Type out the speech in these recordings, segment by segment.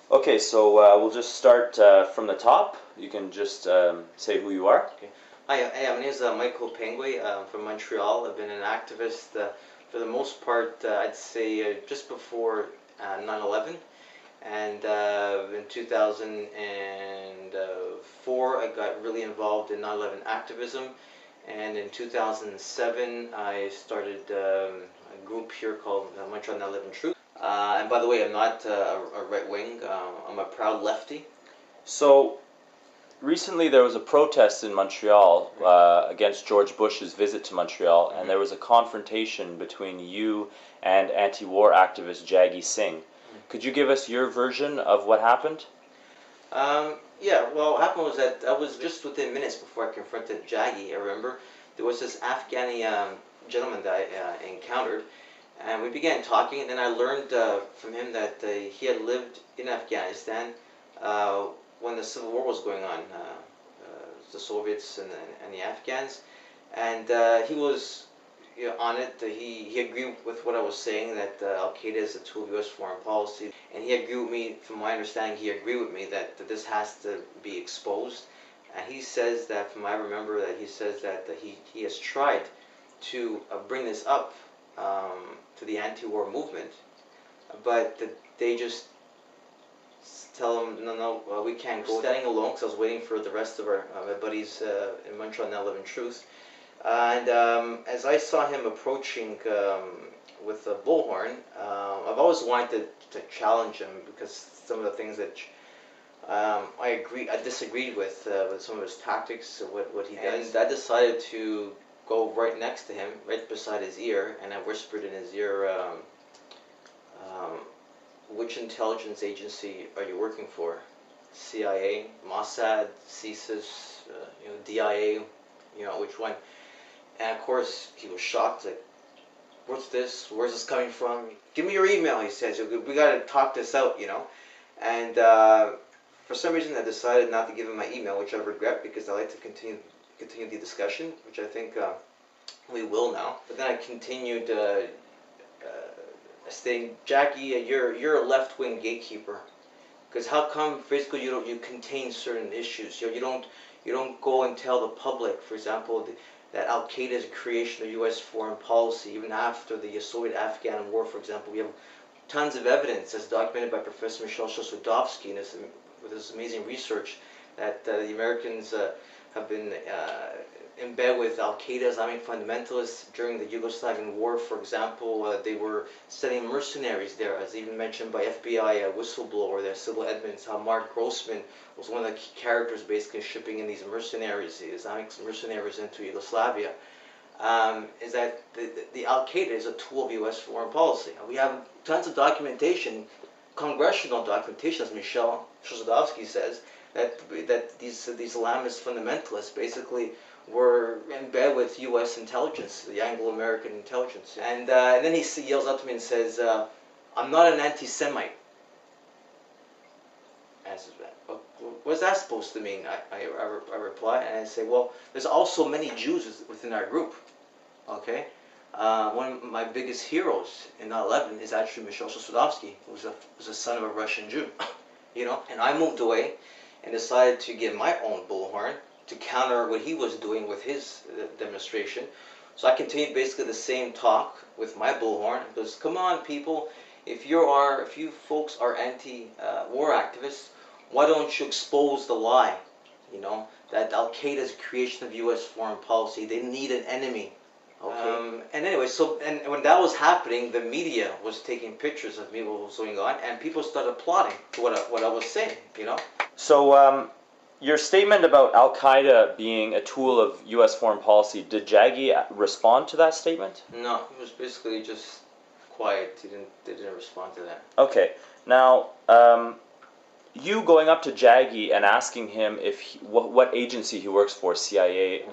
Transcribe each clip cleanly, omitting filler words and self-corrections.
Okay, so we'll just start from the top. You can just say who you are. Okay. Hi, my name is Michael Pengue. From Montreal. I've been an activist for the most part, I'd say just before 9/11. And in 2004, I got really involved in 9/11 activism. And in 2007, I started a group here called Montreal 9/11 Truth. And by the way, I'm not a right wing. I'm a proud lefty. So recently there was a protest in Montreal against George Bush's visit to Montreal, and there was a confrontation between you and anti-war activist Jaggi Singh. Could you give us your version of what happened? Yeah, well, what happened was that I was just within minutes before I confronted Jaggi. I remember there was this Afghani gentleman that I encountered, and we began talking. And then I learned from him that he had lived in Afghanistan when the Civil War was going on, the Soviets and the Afghans, and he was on it. He agreed with what I was saying, that Al Qaeda is a tool of U.S. foreign policy, and he agreed with me. From my understanding, he agreed with me that this has to be exposed. And he says that, from I remember, that he says that he has tried to bring this up to the anti-war movement, but they just tell him, no, we can't go. Standing alone, because I was waiting for the rest of my buddies in Montreal 9/11 Truth. And as I saw him approaching with a bullhorn, I've always wanted to challenge him, because some of the things that I disagreed with some of his tactics, what he does. And I decided to go right next to him, right beside his ear, and I whispered in his ear, which intelligence agency are you working for? CIA, Mossad, CSIS, DIA, which one? And of course, he was shocked, like, what's this? Where's this coming from? Give me your email, he says. We got to talk this out, And for some reason, I decided not to give him my email, which I regret, because I like to continue the discussion, which I think we will now. But then I continued saying, Jaggi, you're a left-wing gatekeeper. Because how come basically you contain certain issues? You don't go and tell the public, for example, that Al Qaeda is a creation of U.S. foreign policy. Even after the Soviet-Afghan War, for example, we have tons of evidence, as documented by Professor Michel Chossudovsky with his amazing research, that the Americans have been in bed with Al Qaeda, Islamic fundamentalists during the Yugoslavian War. For example, they were sending mercenaries there, as even mentioned by FBI whistleblower there, Sybil Edmonds, how Mark Grossman was one of the key characters basically shipping in these mercenaries, the Islamic mercenaries, into Yugoslavia. Is that the Al Qaeda is a tool of U.S. foreign policy. We have tons of documentation, congressional documentation, as Michel Chossudovsky says, that these Islamist fundamentalists basically were in bed with U.S. intelligence, the Anglo-American intelligence. And then he yells out to me and says, I'm not an anti-Semite. And I says, what's that supposed to mean? I reply, and I say, well, there's also many Jews within our group, okay? One of my biggest heroes in 9/11 is actually Michel Chossudovsky, who was a son of a Russian Jew, And I moved away and decided to get my own bullhorn to counter what he was doing with his demonstration. So I continued basically the same talk with my bullhorn. It goes, come on, people, if you folks are anti-war activists, why don't you expose the lie, that Al Qaeda is a creation of U.S. foreign policy. They need an enemy. Okay. And anyway, and when that was happening, the media was taking pictures of me, what was going on, and people started applauding to what I was saying, So your statement about Al Qaeda being a tool of U.S. foreign policy, did Jaggi respond to that statement? No, he was basically just quiet. They didn't respond to that. Okay. Now, you going up to Jaggi and asking him what agency he works for, CIA,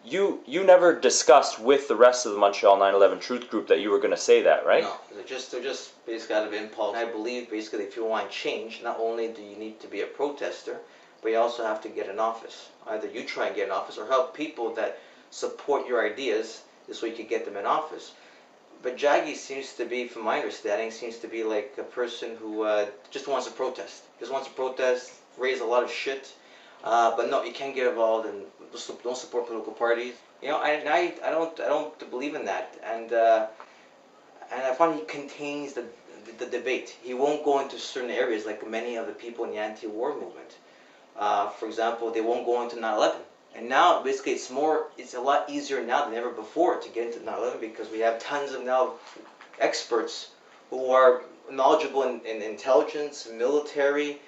you never discussed with the rest of the Montreal 9/11 Truth Group that you were going to say that, right? No, they're just basically out of impulse. I believe basically if you want change, not only do you need to be a protester, but you also have to get an office. Either you try and get an office or help people that support your ideas. This way you can get them in office. But Jaggi seems to be, from my understanding, seems to be like a person who just wants to protest. Just wants to protest, raise a lot of shit. But no, you can't get involved and don't support political parties. You know, I don't believe in that. And I find he contains the debate. He won't go into certain areas like many of the people in the anti-war movement. For example, they won't go into 9/11. And now, basically, it's a lot easier now than ever before to get into 9/11 because we have tons of now experts who are knowledgeable in intelligence, military,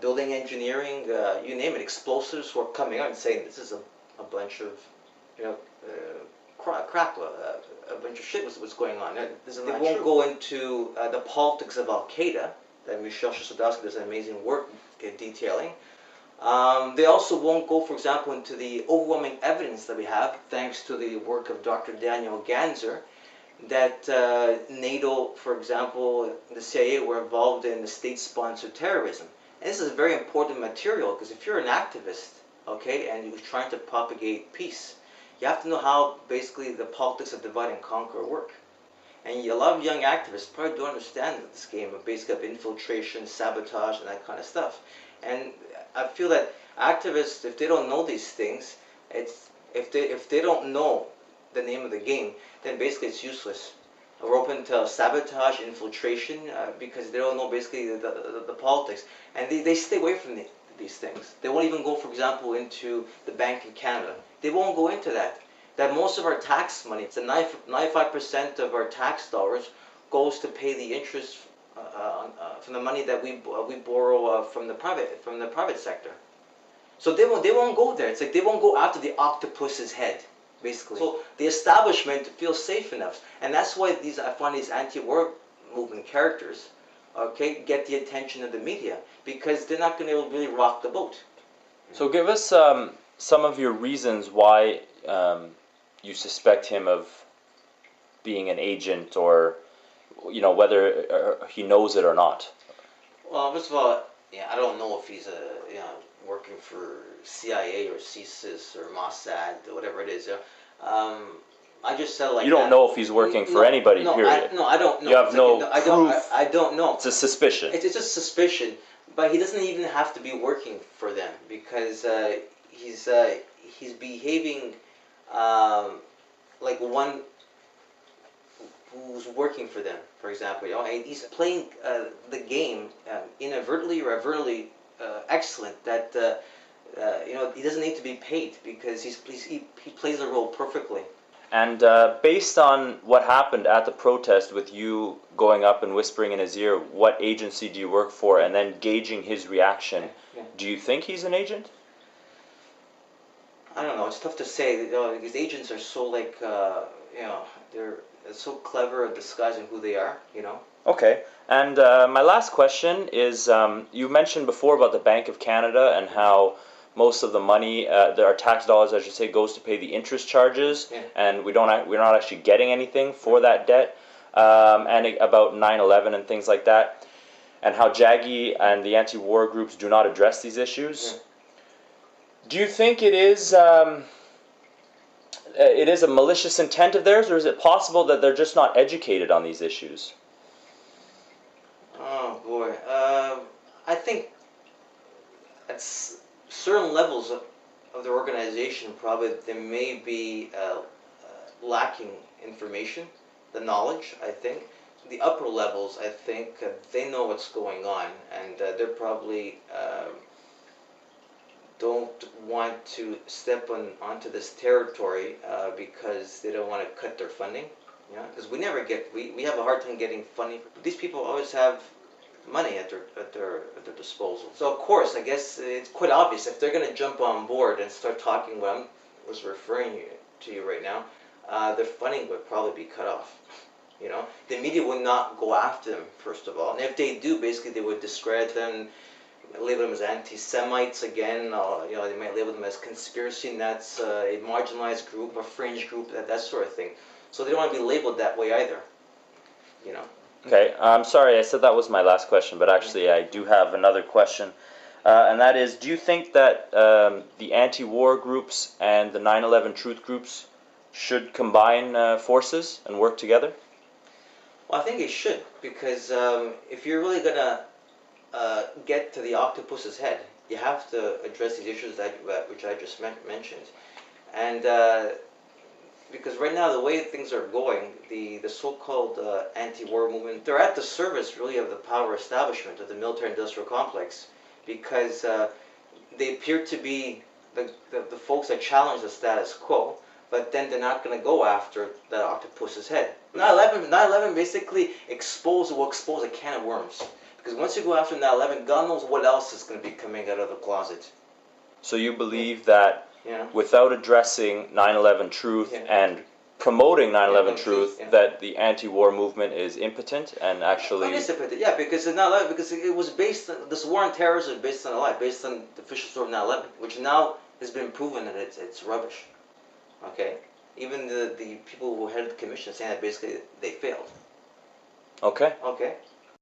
building engineering, you name it, explosives, who are coming out and saying this is a bunch of, you know, crap, a bunch of shit was going on. They won't go into the politics of Al Qaeda that Michel Chossudovsky does amazing work detailing. They also won't go, for example, into the overwhelming evidence that we have, thanks to the work of Dr. Daniel Ganser, that NATO, for example, the CIA were involved in the state-sponsored terrorism. And this is very important material because if you're an activist, okay, and you're trying to propagate peace, you have to know how basically the politics of divide and conquer work. And a lot of young activists probably don't understand this game of basically of infiltration, sabotage, and that kind of stuff. And I feel that activists, if they don't know these things, if they don't know the name of the game, then basically it's useless. We're open to sabotage, infiltration, because they don't know basically the politics. And they stay away from these things. They won't even go, for example, into the Bank of Canada. They won't go into that. That most of our tax money, it's 95% of our tax dollars goes to pay the interest from the money that we borrow from the private sector. So they won't go there. It's like they won't go after the octopus's head, basically. So the establishment feels safe enough, and that's why I find these anti-war movement characters, okay, get the attention of the media because they're not going to really rock the boat. So give us some of your reasons why you suspect him of being an agent, or whether he knows it or not. Well, first of all, yeah, I don't know if he's working for CIA or CSIS or Mossad or whatever it is. I just said like you don't know if he's working for anybody. Period. I don't know. You have no proof. I don't know. It's a suspicion. It's just suspicion, but he doesn't even have to be working for them because he's behaving like one who's working for them, for example, and he's playing the game inadvertently or overtly excellent. That he doesn't need to be paid because he plays the role perfectly. And based on what happened at the protest, with you going up and whispering in his ear, what agency do you work for, and then gauging his reaction, do you think he's an agent? I don't know. It's tough to say. These agents are so they're so clever at disguising who they are. Okay. And my last question is, you mentioned before about the Bank of Canada and how most of the money, our tax dollars, I should say, goes to pay the interest charges, and we're not actually getting anything for that debt. And about 9/11 and things like that, and how Jaggi and the anti-war groups do not address these issues. Do you think it is a malicious intent of theirs, or is it possible that they're just not educated on these issues? Oh boy, I think at certain levels of their organization, probably they may be lacking information, the knowledge. I think the upper levels, I think they know what's going on, and they're probably don't want to step onto this territory because they don't want to cut their funding. Because we have a hard time getting funding. These people always have money at their disposal. So of course, I guess it's quite obvious if they're going to jump on board and start talking what I was referring to you right now, their funding would probably be cut off. The media would not go after them, first of all, and if they do, basically they would discredit them, label them as anti-Semites again. They might label them as conspiracy nuts, a marginalized group, a fringe group, that sort of thing. So they don't want to be labeled that way either. Okay, I'm sorry, I said that was my last question, but actually I do have another question, and that is, do you think that the anti-war groups and the 9/11 truth groups should combine forces and work together? Well, I think it should, because if you're really gonna get to the octopus's head, you have to address these issues which I just mentioned, and because right now the way things are going, the so-called anti-war movement, they're at the service really of the power establishment of the military-industrial complex, because they appear to be the folks that challenge the status quo, but then they're not going to go after the octopus's head. 9/11 basically will expose a can of worms. Because once you go after 9/11, God knows what else is going to be coming out of the closet. So you believe that Yeah. without addressing 9/11 truth and promoting 9/11 truth, that the anti-war movement is impotent and actually... Yeah, because the 9/11, because it was based on, this war on terrorism is based on a lie, based on the official story of 9/11, which now has been proven that it's rubbish. Okay? Even the people who headed the commission saying that basically they failed. Okay. Okay?